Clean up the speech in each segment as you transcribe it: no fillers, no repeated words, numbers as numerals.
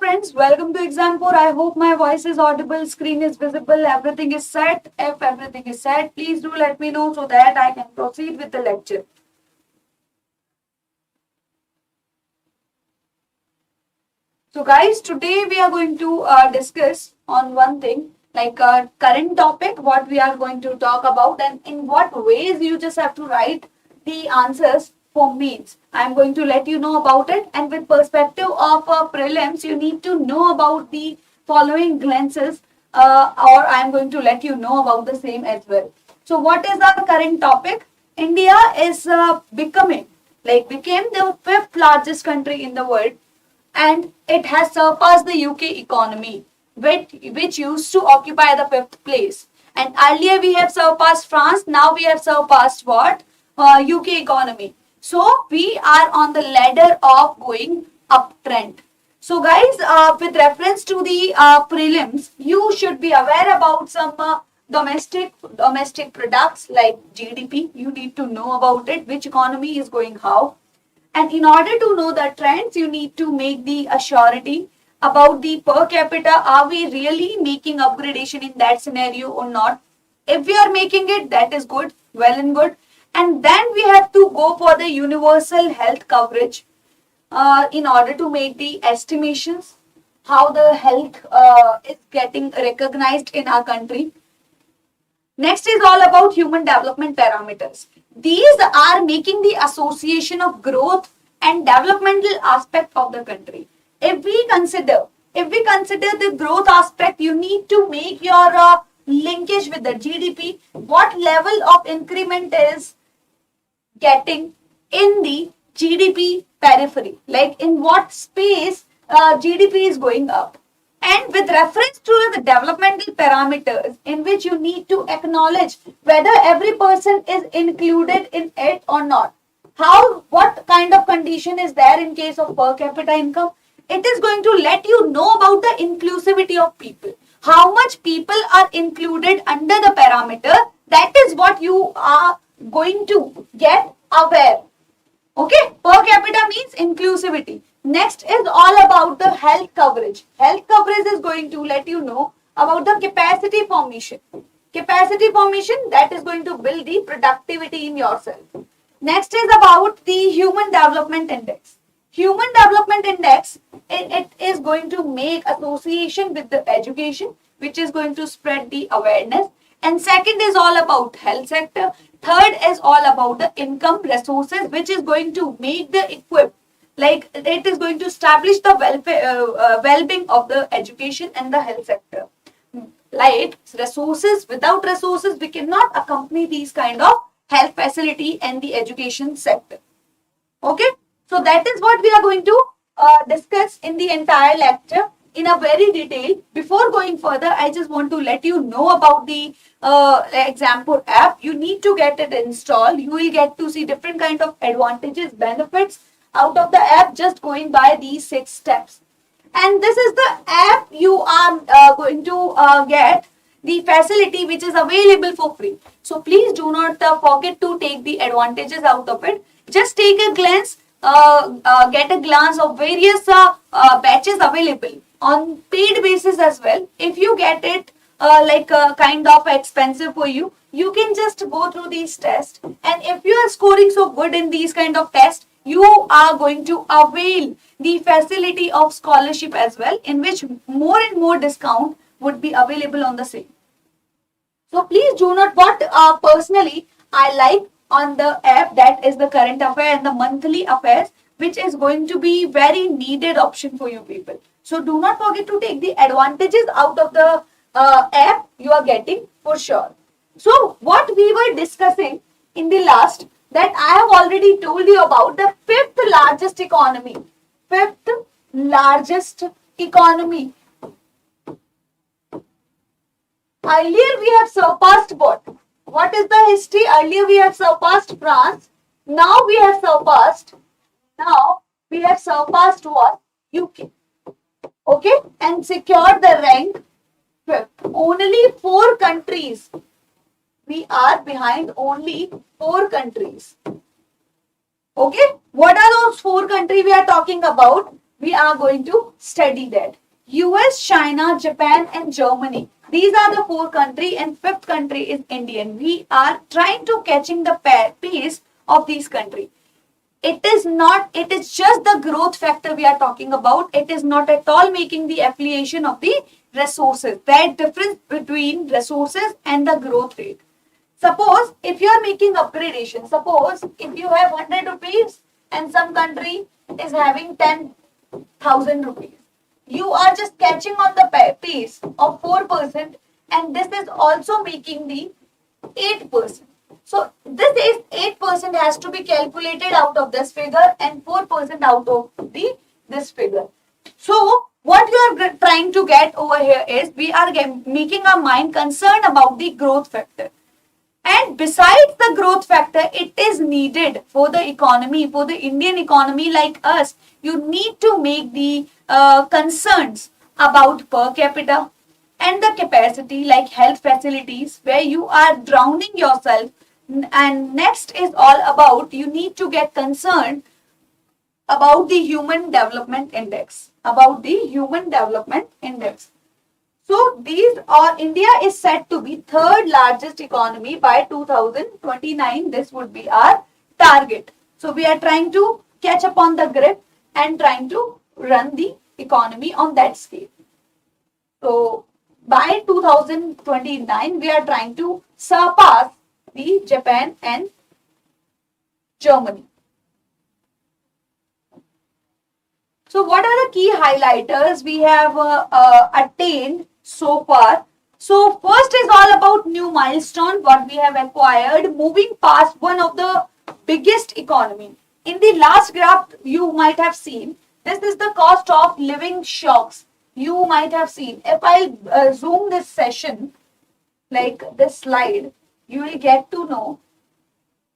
friends, welcome to Exampur. I hope my voice is audible, screen is visible, everything is set. If everything is set, please do let me know so that I can proceed with the lecture. So guys, today we are going to discuss on one thing, like a current topic, what we are going to talk about and in what ways you just have to write the answers for mains. I am going to let you know about it, and with perspective of prelims, you need to know about the following glances or I am going to let you know about the same as well. So what is our current topic? India is became the fifth largest country in the world, and it has surpassed the UK economy, which used to occupy the fifth place. And earlier we have surpassed France, now we have surpassed what? UK economy. So we are on the ladder of going uptrend. So guys, with reference to the prelims, you should be aware about some domestic products like GDP. You need to know about it, which economy is going how. And in order to know the trends, you need to make the surety about the per capita. Are we really making upgradation in that scenario or not? If we are making it, that is good, well and good. And then we have to go for the universal health coverage in order to make the estimations how the health is getting recognized in our country. Next is all about human development parameters. These are making the association of growth and developmental aspect of the country. If we consider the growth aspect, you need to make your linkage with the GDP. What level of increment is getting in the GDP periphery? Like in what space GDP is going up? And with reference to the developmental parameters, in which you need to acknowledge whether every person is included in it or not. What kind of condition is there in case of per capita income? It is going to let you know about the inclusivity of people. How much people are included under the parameter, that is what you are going to get aware. Okay, per capita means inclusivity. Next is all about the health coverage. Health coverage is going to let you know about the capacity formation. Capacity formation, that is going to build the productivity in yourself. Next is about the Human Development Index. Human Development Index, it is going to make association with the education, which is going to spread the awareness. And second is all about health sector. Third is all about the income resources, which is going to make the equip. Like it is going to establish the well-being of the education and the health sector. Like resources, without resources, we cannot accompany these kind of health facility and the education sector. Okay, so that is what we are going to discuss in the entire lecture in a very detail. Before going further, I just want to let you know about the Exampur app. You need to get it installed. You will get to see different kind of advantages, benefits out of the app just going by these 6 steps. And this is the app you are going to get the facility which is available for free. So please do not forget to take the advantages out of it. Just take a glance, get a glance of various batches available on paid basis as well. If you get it kind of expensive for you, you can just go through these tests. And if you are scoring so good in these kind of tests, you are going to avail the facility of scholarship as well, in which more and more discount would be available on the same. So please do not, what personally I like on the app, that is the current affair and the monthly affairs, which is going to be very needed option for you people. So do not forget to take the advantages out of the app you are getting for sure. So what we were discussing in the last, that I have already told you about the 5th largest economy. 5th largest economy. Earlier we have surpassed what? What is the history? Earlier we have surpassed France. Now we have surpassed what? UK. Okay, and secured the rank 5th. Only 4 countries. We are behind only 4 countries. Okay, what are those 4 countries we are talking about? We are going to study that. US, China, Japan and Germany. These are the 4 countries and 5th country is Indian. We are trying to catching the pace of these countries. It is not, it is just the growth factor we are talking about. It is not at all making the affiliation of the resources. That difference between resources and the growth rate. Suppose if you are making upgradation, suppose if you have 100 rupees and some country is having 10,000 rupees. You are just catching on the pace of 4% and this is also making the 8%. So this is 8% has to be calculated out of this figure and 4% out of this figure. So what you are trying to get over here is we are making our mind concerned about the growth factor. And besides the growth factor, it is needed for the economy, for the Indian economy like us. You need to make the concerns about per capita and the capacity like health facilities where you are drowning yourself. And next is all about you need to get concerned about the Human Development Index. About the Human Development Index. So these are, India is set to be 3rd largest economy by 2029. This would be our target. So we are trying to catch up on the grip and trying to run the economy on that scale. So by 2029, we are trying to surpass the Japan and Germany. So what are the key highlighters we have attained so far? So first is all about new milestone, what we have acquired, moving past one of the biggest economy. In the last graph you might have seen, this is the cost of living shocks. You might have seen. If I zoom this session, like this slide, you will get to know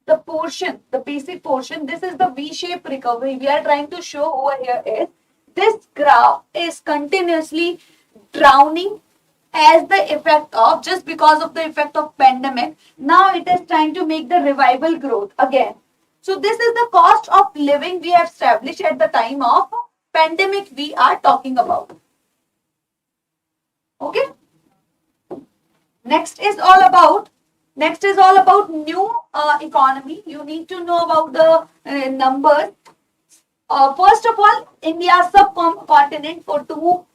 the portion, the basic portion. This is the V-shaped recovery. We are trying to show over here is this graph is continuously drowning as the effect of, just because of the effect of pandemic. Now it is trying to make the revival growth again. So this is the cost of living we have established at the time of pandemic we are talking about. Okay. Next is all about new economy. You need to know about the numbers. First of all, India subcontinent for 2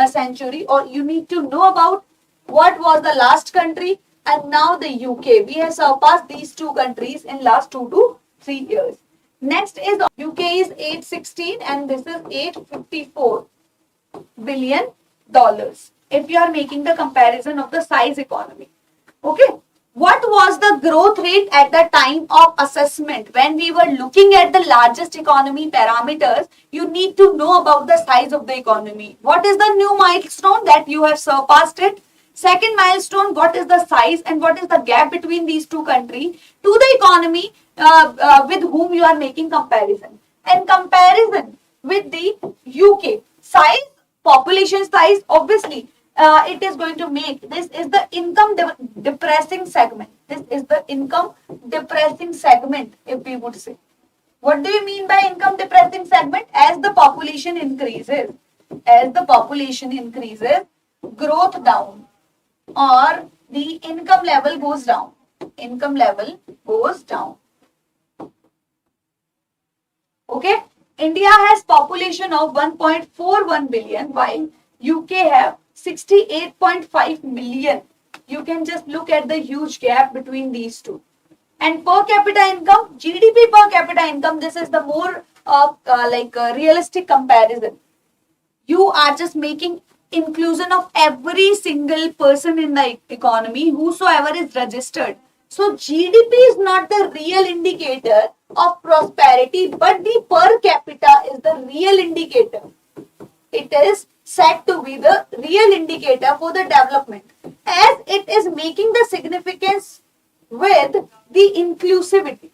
century, or you need to know about what was the last country and now the UK. We have surpassed these 2 countries in last 2 to 3 years. Next is UK is 816 and this is 854 billion dollars. If you are making the comparison of the size economy. Okay. What was the growth rate at the time of assessment? When we were looking at the largest economy parameters, you need to know about the size of the economy. What is the new milestone that you have surpassed it? Second milestone, what is the size and what is the gap between these 2 countries to the economy with whom you are making comparison? And comparison with the UK size, population size, obviously it is going to make, this is the income depressing segment. This is the income depressing segment, if we would say. What do you mean by income depressing segment? As the population increases, growth down or the income level goes down. Okay. India has population of 1.41 billion while UK have 68.5 million. You can just look at the huge gap between these 2. And per capita income, GDP per capita income, this is the more realistic comparison. You are just making inclusion of every single person in the economy, whosoever is registered. So GDP is not the real indicator of prosperity, but the per capita is the real indicator. It is said to be the real indicator for the development, as it is making the significance with the inclusivity.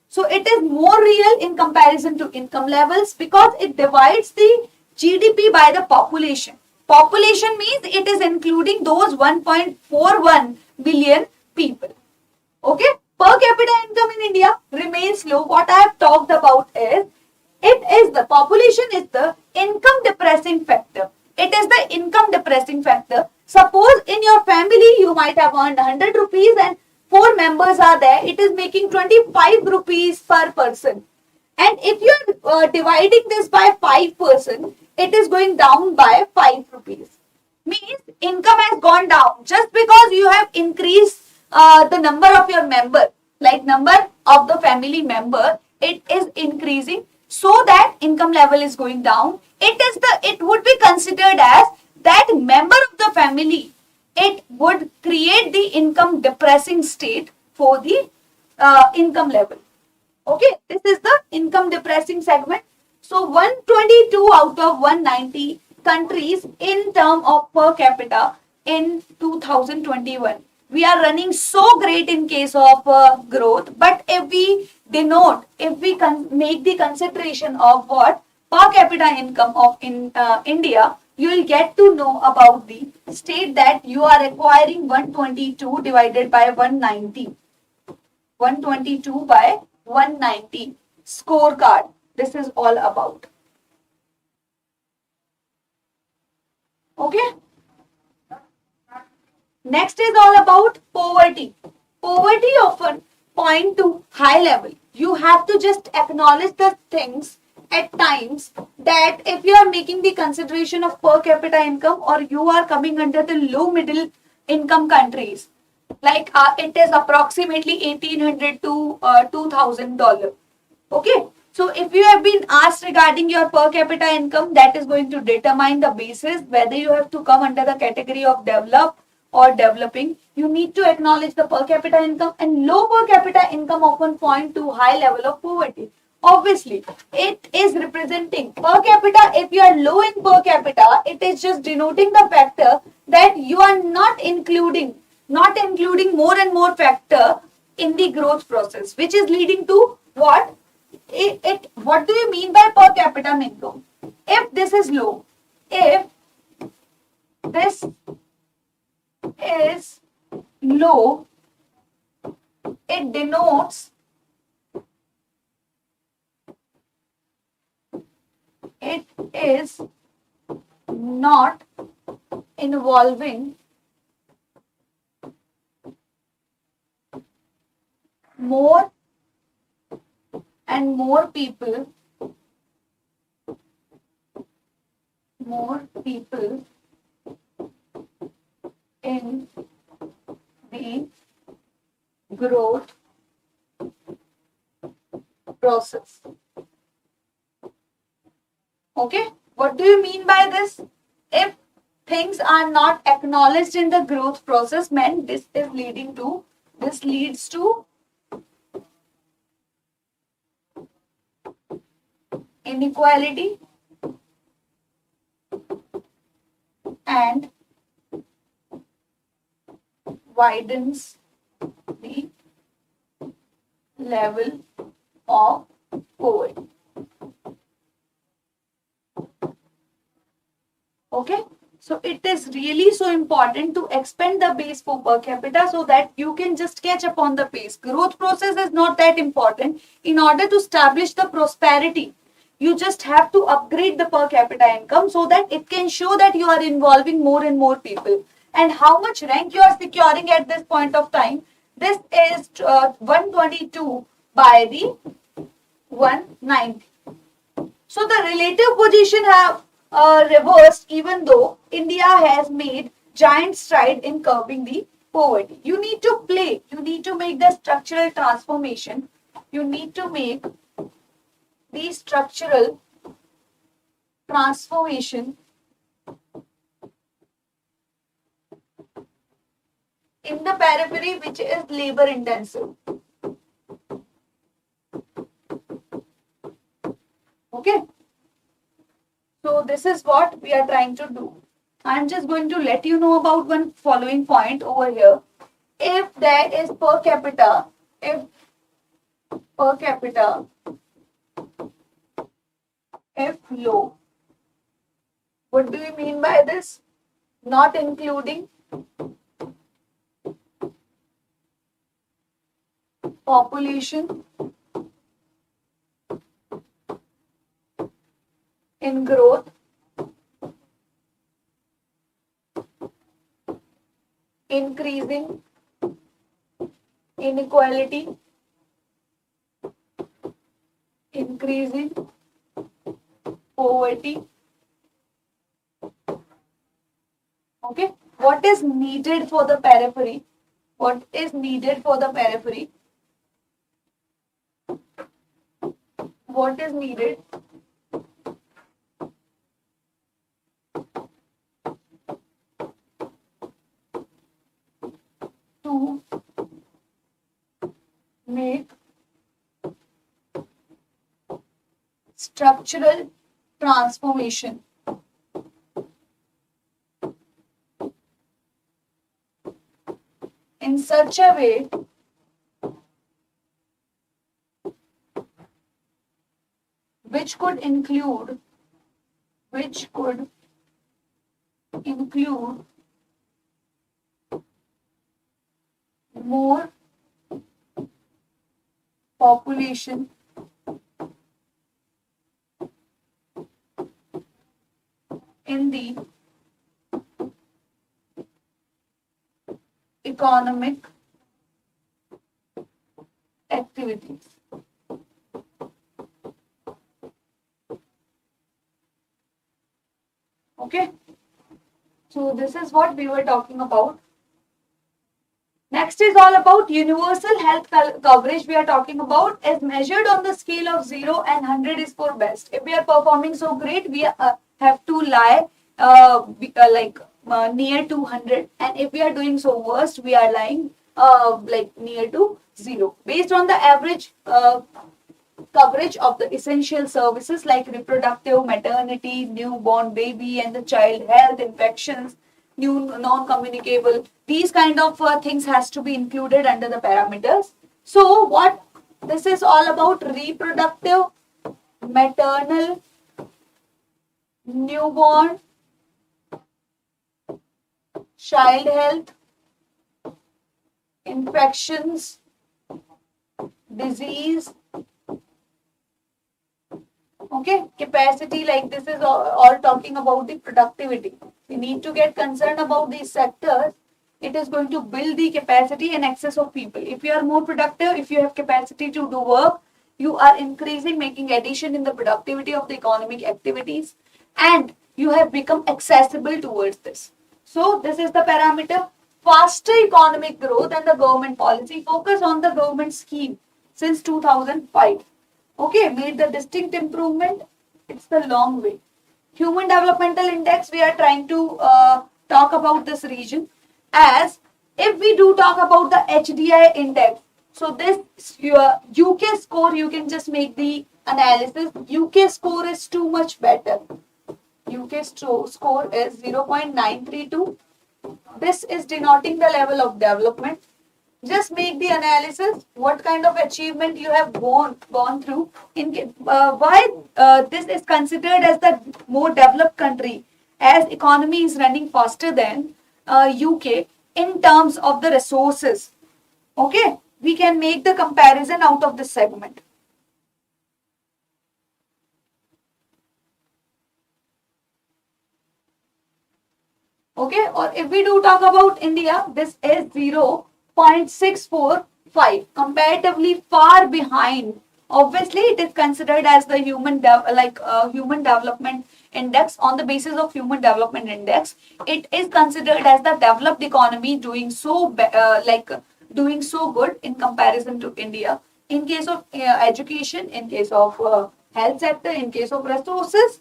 So it is more real in comparison to income levels because it divides the GDP by the population. Population means it is including those 1.41 billion people. Okay. Per capita income in India remains low. What I have talked about is The population is the income depressing factor. It is the income depressing factor. Suppose in your family you might have earned 100 rupees and 4 members are there. It is making 25 rupees per person. And if you are dividing this by 5%, it is going down by 5 rupees. Means income has gone down just because you have increased the number of your member, like number of the family member, it is increasing, so that income level is going down. It would be considered as that member of the family. It would create the income depressing state for the income level. Okay, this is the income depressing segment. So 122 out of 190 countries in term of per capita in 2021. We are running so great in case of growth, but if we make the consideration of what per capita income of in India, you will get to know about the state that you are acquiring 122 divided by 190. 122 by 190 scorecard. This is all about. Okay. Next is all about poverty. Poverty often point to high level. You have to just acknowledge the things at times that if you are making the consideration of per capita income or you are coming under the low middle income countries, like it is approximately 1800 to $2,000. Okay, so if you have been asked regarding your per capita income, that is going to determine the basis whether you have to come under the category of developed or developing. You need to acknowledge the per capita income, and low per capita income often point to high level of poverty. Obviously, it is representing per capita. If you are low in per capita, it is just denoting the factor that you are not including more and more factor in the growth process, which is leading to what? What do you mean by per capita income? If this is low, if this is low, it denotes it is not involving more and more people in the growth process. Okay, what do you mean by this? If things are not acknowledged in the growth process, man, this leads to inequality and widens the level of poverty. Okay, so it is really so important to expand the base for per capita so that you can just catch up on the pace. Growth process is not that important. In order to establish the prosperity, you just have to upgrade the per capita income so that it can show that you are involving more and more people. And how much rank you are securing at this point of time? This is 122 by the 190. So the relative position have reversed, even though India has made giant stride in curbing the poverty. You need to make the structural transformation. You need to make the structural transformation in the periphery, which is labor intensive. Okay. So this is what we are trying to do. I'm just going to let you know about one following point over here. If there is per capita, if low, what do you mean by this? Not including population increasing inequality, increasing poverty. Okay, what is needed for the periphery? What is needed for the periphery? What is needed to make structural transformation? In such a way which could include more population in the economic activities. Okay, so this is what we were talking about. Next is all about universal health coverage. We are talking about is measured on the scale of 0 and 100 is for best. If we are performing so great, we have to lie near to 100, and if we are doing so worst, we are lying near to 0. Based on the average coverage of the essential services like reproductive, maternity, newborn baby, and the child health, infections, new non-communicable, these kind of things has to be included under the parameters. So what this is all about: reproductive, maternal, newborn, child health, infections, disease. Okay, capacity, like this is all talking about the productivity. We need to get concerned about these sectors. It is going to build the capacity and access of people. If you are more productive, if you have capacity to do work, you are increasing, making addition in the productivity of the economic activities, and you have become accessible towards this. So this is the parameter. Faster economic growth and the government policy. Focus on the government scheme since 2005. Okay, made the distinct improvement. It's the long way. Human Developmental Index, we are trying to talk about this region. As if we do talk about the HDI index, so this your UK score, you can just make the analysis. UK score is too much better. UK score is 0.932. This is denoting the level of development. Just make the analysis what kind of achievement you have gone through. Why this is considered as the more developed country, as economy is running faster than UK in terms of the resources. Okay, we can make the comparison out of this segment. Okay, or if we do talk about India, this is 0.645, comparatively far behind. Obviously, it is considered as the human development index. On the basis of human development index, it is considered as the developed economy doing so doing so good in comparison to India. In case of education, in case of health sector, in case of resources.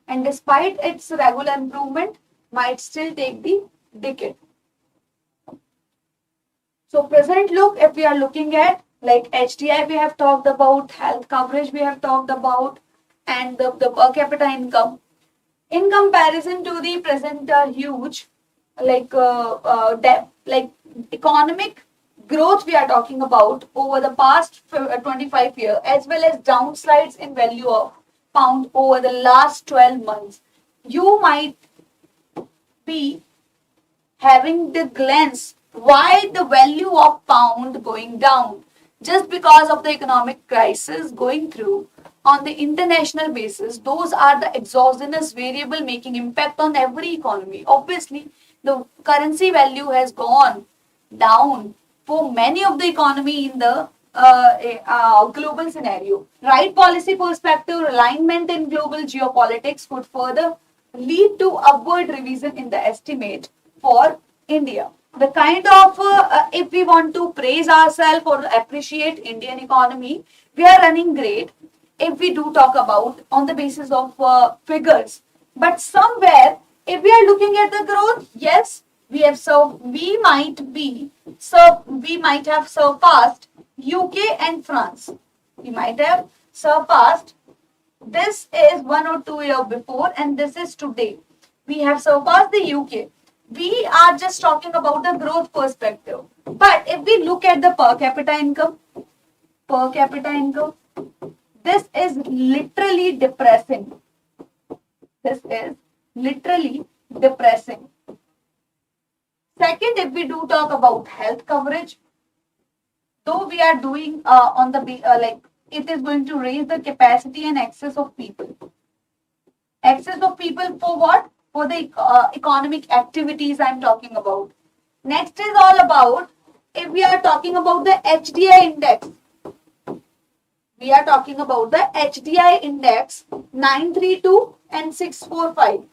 And despite its regular improvement, might still take the decade. So present look, if we are looking at like HDI, we have talked about, health coverage we have talked about, and the per capita income. In comparison to the present huge economic growth we are talking about over the past 25 years, as well as downslides in value of pound over the last 12 months, you might be having the glance why the value of pound going down, just because of the economic crisis going through on the international basis. Those are the exogenous variable making impact on every economy. Obviously, the currency value has gone down for many of the economy in the global scenario. Right policy perspective, alignment in global geopolitics could further lead to upward revision in the estimate for India. The kind of, if we want to praise ourselves or appreciate Indian economy, we are running great if we do talk about on the basis of figures. But somewhere, if we are looking at the growth, yes, we might have surpassed UK and France. We might have surpassed. This is 1 or 2 years before, and this is today. We have surpassed the UK. We are just talking about the growth perspective. But if we look at the per capita income, this is literally depressing. This is literally depressing. Second, if we do talk about health coverage, though we are doing on the it is going to raise the capacity and access of people. Access of people for what? For the economic activities I'm talking about. Next is all about, if we are talking about the HDI index, we are talking about the HDI index 932 and 645.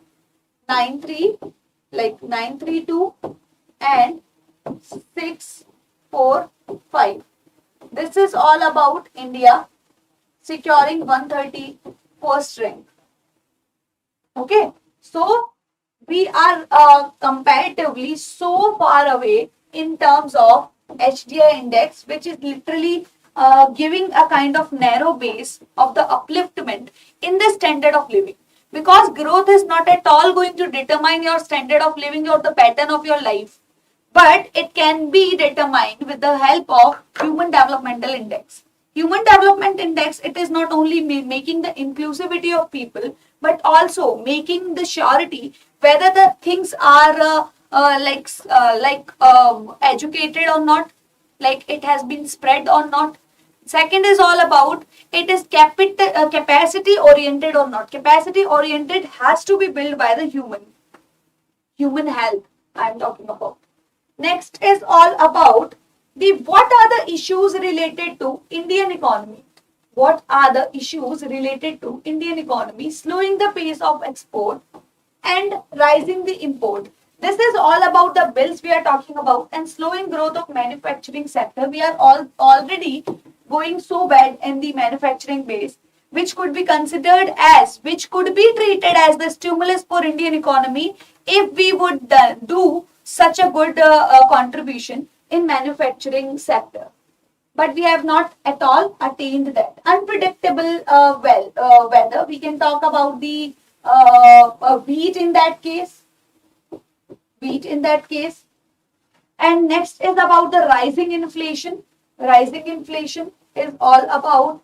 932 and 645. This is all about India securing 130 first rank. Okay, so we are comparatively so far away in terms of HDI index, which is literally giving a kind of narrow base of the upliftment in the standard of living. Because growth is not at all going to determine your standard of living or the pattern of your life, but it can be determined with the help of Human Developmental Index. Human Development Index, it is not only making the inclusivity of people, but also making the surety whether the things are educated or not, like it has been spread or not. Second is all about it is capacity oriented or not. Capacity oriented has to be built by the human health I am talking about. Next is all about what are the issues related to Indian economy. What are the issues related to Indian economy? Slowing the pace of export and rising the import. This is all about the bills we are talking about, and slowing growth of manufacturing sector. We are already going so bad in the manufacturing base, which could be treated as the stimulus for Indian economy if we would do such a good contribution in manufacturing sector. But we have not at all attained that. Unpredictable weather. We can talk about the wheat in that case. And next is about the rising inflation. Rising inflation is all about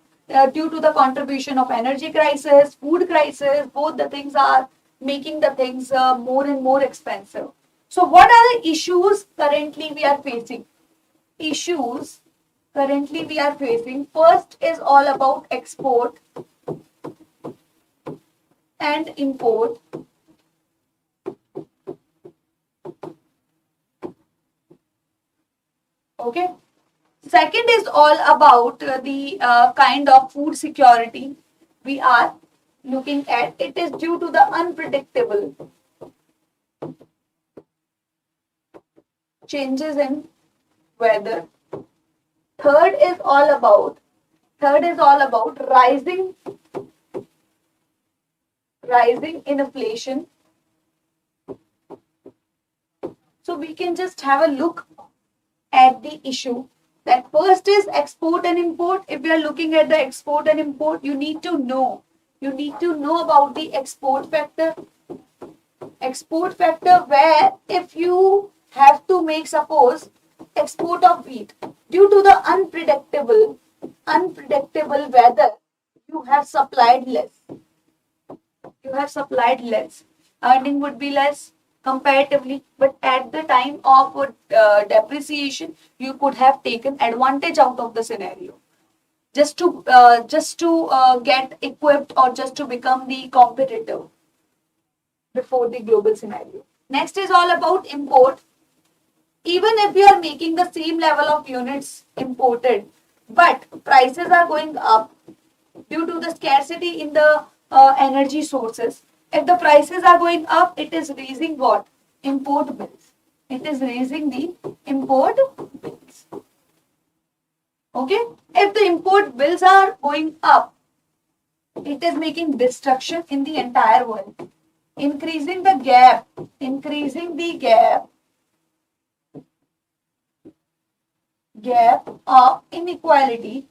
due to the contribution of energy crisis, food crisis. Both the things are making the things more and more expensive. So what are the issues currently we are facing? First is all about export and import. Okay. Second is all about the kind of food security we are looking at. It is due to the unpredictable changes in weather. Third is all about rising inflation. So we can just have a look at the issue. That first is export and import. If we are looking at the export and import, you need to know about the export factor. Export factor, where if you have to make, suppose, export of wheat, due to the unpredictable weather, you have supplied less. Earning would be less. comparatively, but at the time of depreciation, you could have taken advantage out of the scenario just to get equipped or just to become the competitive before the global scenario. Next is all about import. Even if you are making the same level of units imported, but prices are going up due to the scarcity in the energy sources. If the prices are going up, it is raising what? Import bills. It is raising the import bills. Okay? If the import bills are going up, it is making destruction in the entire world. Increasing the gap of inequality,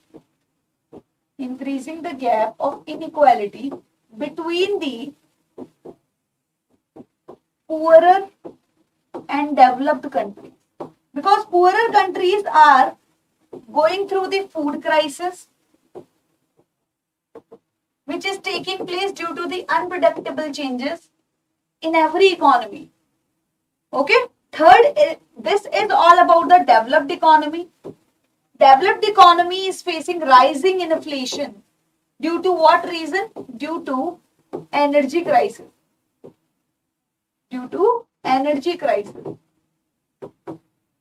increasing the gap of inequality between the poorer and developed countries. Because poorer countries are going through the food crisis, which is taking place due to the unpredictable changes in every economy. Okay? Third, this is all about the developed economy. Developed economy is facing rising inflation. Due to what reason? Due to energy crisis. Due to energy crisis.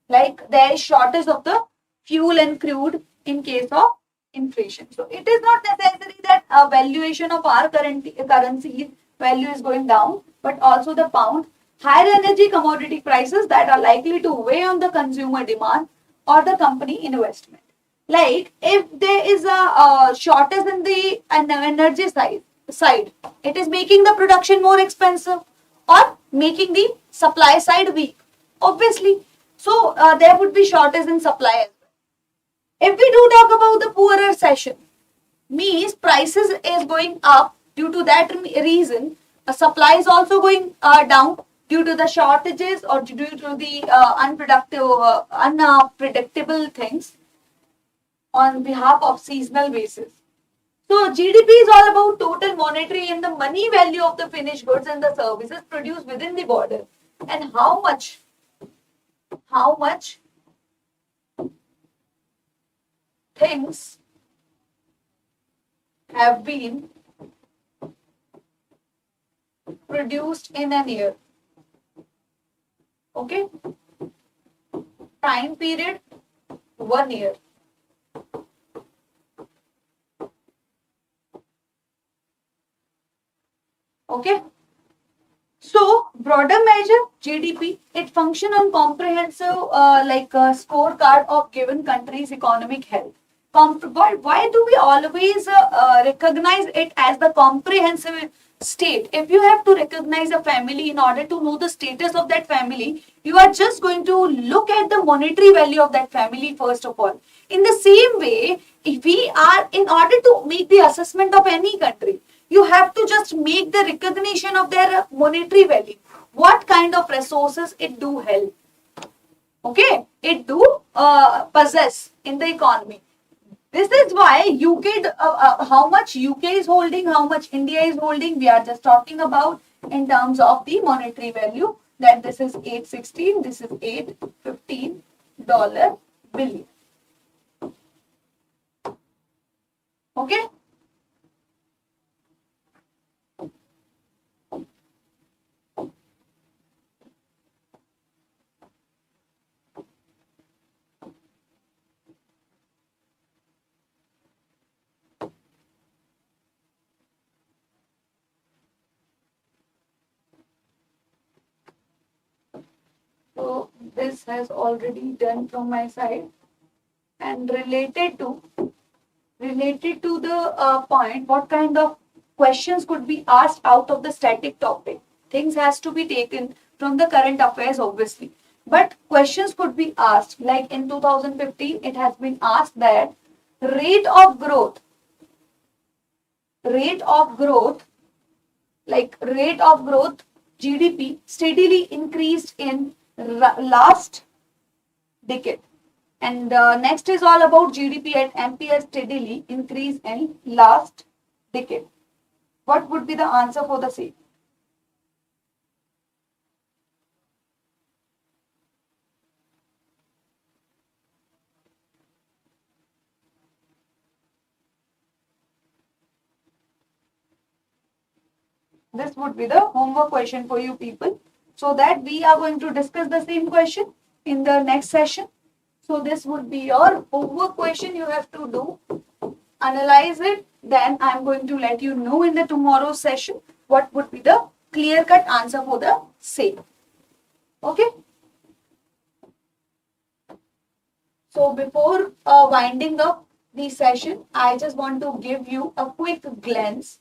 Like there is shortage of the fuel and crude in case of inflation. So it is not necessary that a valuation of our currency value is going down, but also the pound. Higher energy commodity prices that are likely to weigh on the consumer demand or the company investment. Like if there is a shortage in the energy side, it is making the production more expensive or making the supply side weak. Obviously, so there would be shortage in supply as well. If we do talk about the poorer session, means prices is going up due to that reason. Supply is also going down due to the shortages or due to the unpredictable things on behalf of seasonal basis. So GDP is all about total monetary and the money value of the finished goods and the services produced within the border, and how much things have been produced in an year. Okay? Time period 1 year. Okay? So, broader measure GDP, it function on comprehensive scorecard of given country's economic health. Why do we always recognize it as the comprehensive state? If you have to recognize a family in order to know the status of that family, you are just going to look at the monetary value of that family first of all. In the same way, if we are, in order to make the assessment of any country, you have to just make the recognition of their monetary value. What kind of resources it do help? Okay, it do possess in the economy. This is why UK, how much UK is holding, how much India is holding, we are just talking about in terms of the monetary value, that this is 816, this is $815 billion. Okay? So this has already done from my side, and related to the point, what kind of questions could be asked out of the static topic? Things has to be taken from the current affairs obviously, but questions could be asked, like in 2015 it has been asked that rate of growth GDP steadily increased in last decade. And next is all about GDP at MPS steadily increase in last decade. What would be the answer for the same? This would be the homework question for you people. So that we are going to discuss the same question in the next session. So this would be your homework question you have to do. Analyze it. Then I'm going to let you know in the tomorrow's session what would be the clear-cut answer for the same. Okay. So before winding up the session, I just want to give you a quick glance.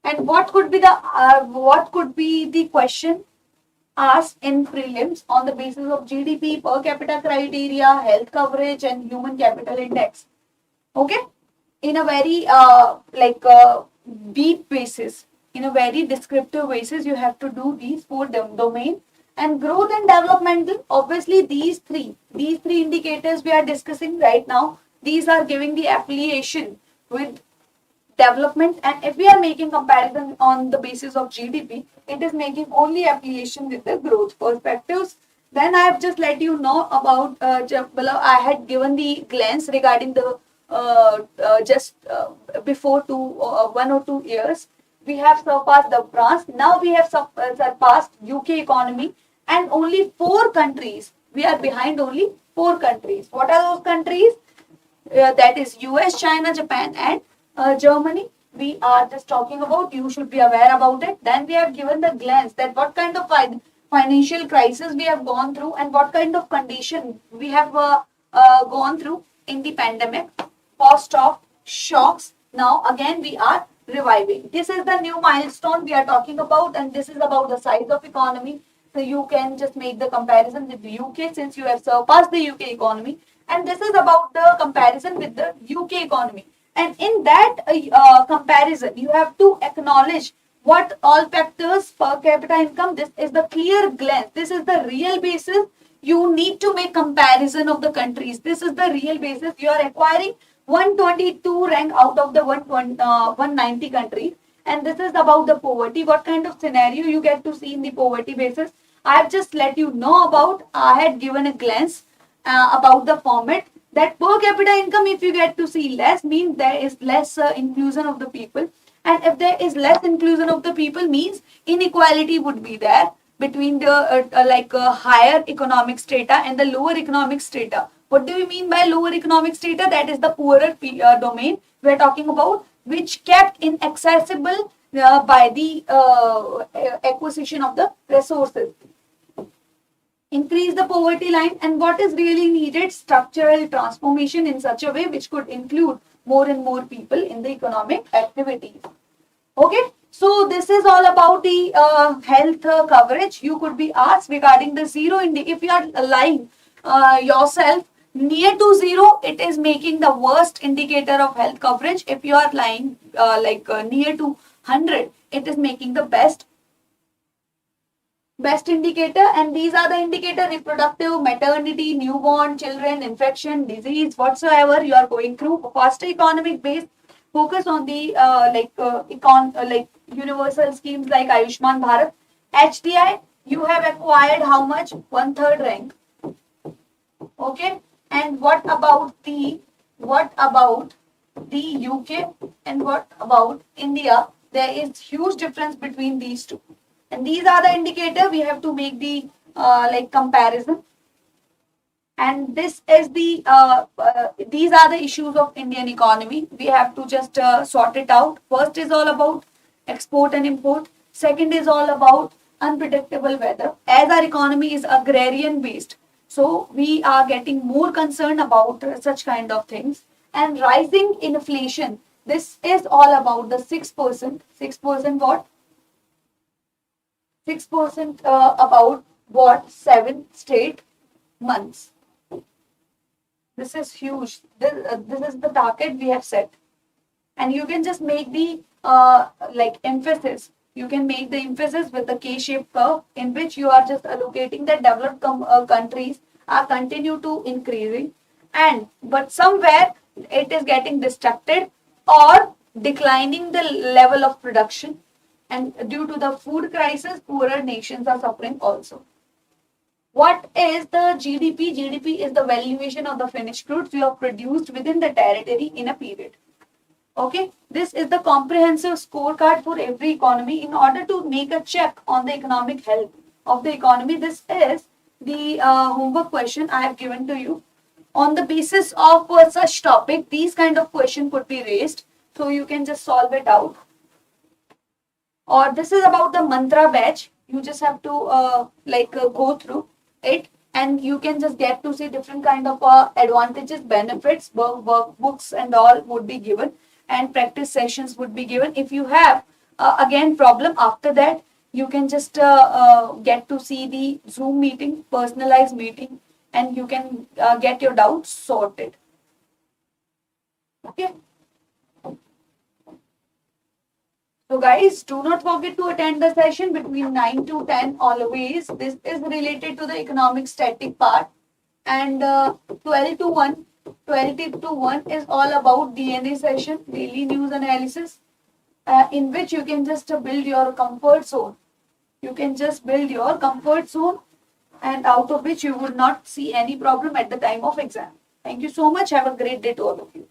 And what could be the question asked in prelims on the basis of GDP, per capita criteria, health coverage, and human capital index? Okay, in a very deep basis, in a very descriptive basis, you have to do these four domain. And growth and developmental, obviously these three indicators we are discussing right now, these are giving the affiliation with development, and if we are making comparison on the basis of GDP, it is making only affiliation with the growth perspectives. Then I have just let you know about I had given the glance regarding the before 1 or 2 years we have surpassed the France. Now we have surpassed UK economy, and only 4 countries, we are behind only 4 countries. What are those countries? That is US, China, Japan, and Germany. We are just talking about, you should be aware about it. Then we have given the glance that what kind of financial crisis we have gone through and what kind of condition we have gone through in the pandemic, post of shocks. Now again we are reviving. This is the new milestone we are talking about, and this is about the size of economy. So you can just make the comparison with the UK since you have surpassed the UK economy, and this is about the comparison with the UK economy. And in that comparison, you have to acknowledge what all factors, per capita income, this is the clear glance. This is the real basis. You need to make comparison of the countries. This is the real basis. You are acquiring 122 rank out of the 190 countries. And this is about the poverty. What kind of scenario you get to see in the poverty basis? I have just let you know about, I had given a glance about the format. That per capita income, if you get to see less, means there is less inclusion of the people. And if there is less inclusion of the people, means inequality would be there between the higher economic strata and the lower economic strata. What do we mean by lower economic strata? That is the poorer domain we are talking about, which kept inaccessible by the acquisition of the resources. Increase the poverty line, and what is really needed? Structural transformation in such a way which could include more and more people in the economic activities. Okay, so this is all about the health coverage. You could be asked regarding the zero index. If you are lying yourself near to zero, it is making the worst indicator of health coverage. If you are lying near to 100, it is making the best indicator. And these are the indicator: reproductive, maternity, newborn, children, infection, disease, whatsoever you are going through. Faster economic base, focus on the universal schemes like Ayushman Bharat. HDI, you have acquired how much? 1/3 rank. Okay, and what about the UK and what about India? There is huge difference between these two. And these are the indicator we have to make the comparison. And this is the these are the issues of Indian economy. We have to just sort it out. First is all about export and import. Second is all about unpredictable weather. As our economy is agrarian based, so we are getting more concerned about such kind of things. And rising inflation. This is all about the 6%. 6% what? 6% about what? 7 straight months. This is huge. This is the target we have set. And you can just make the emphasis. You can make the emphasis with the K-shaped curve in which you are just allocating that developed countries are continue to increasing. But somewhere it is getting distracted or declining the level of production. And due to the food crisis, poorer nations are suffering also. What is the GDP? GDP is the valuation of the finished goods you have produced within the territory in a period. Okay, this is the comprehensive scorecard for every economy in order to make a check on the economic health of the economy. This is the homework question I have given to you. On the basis of such topic, these kind of question could be raised. So you can just solve it out. Or this is about the mantra batch. You just have to go through it, and you can just get to see different kind of advantages, benefits, workbooks and all would be given, and practice sessions would be given. If you have again problem after that, you can just get to see the Zoom meeting, personalized meeting, and you can get your doubts sorted. Okay. So guys, do not forget to attend the session between 9 to 10 always. This is related to the economic static part. And 12 to 1, 12 to 1 is all about DNA session, daily news analysis, in which you can just build your comfort zone. You can just build your comfort zone, and out of which you would not see any problem at the time of exam. Thank you so much. Have a great day to all of you.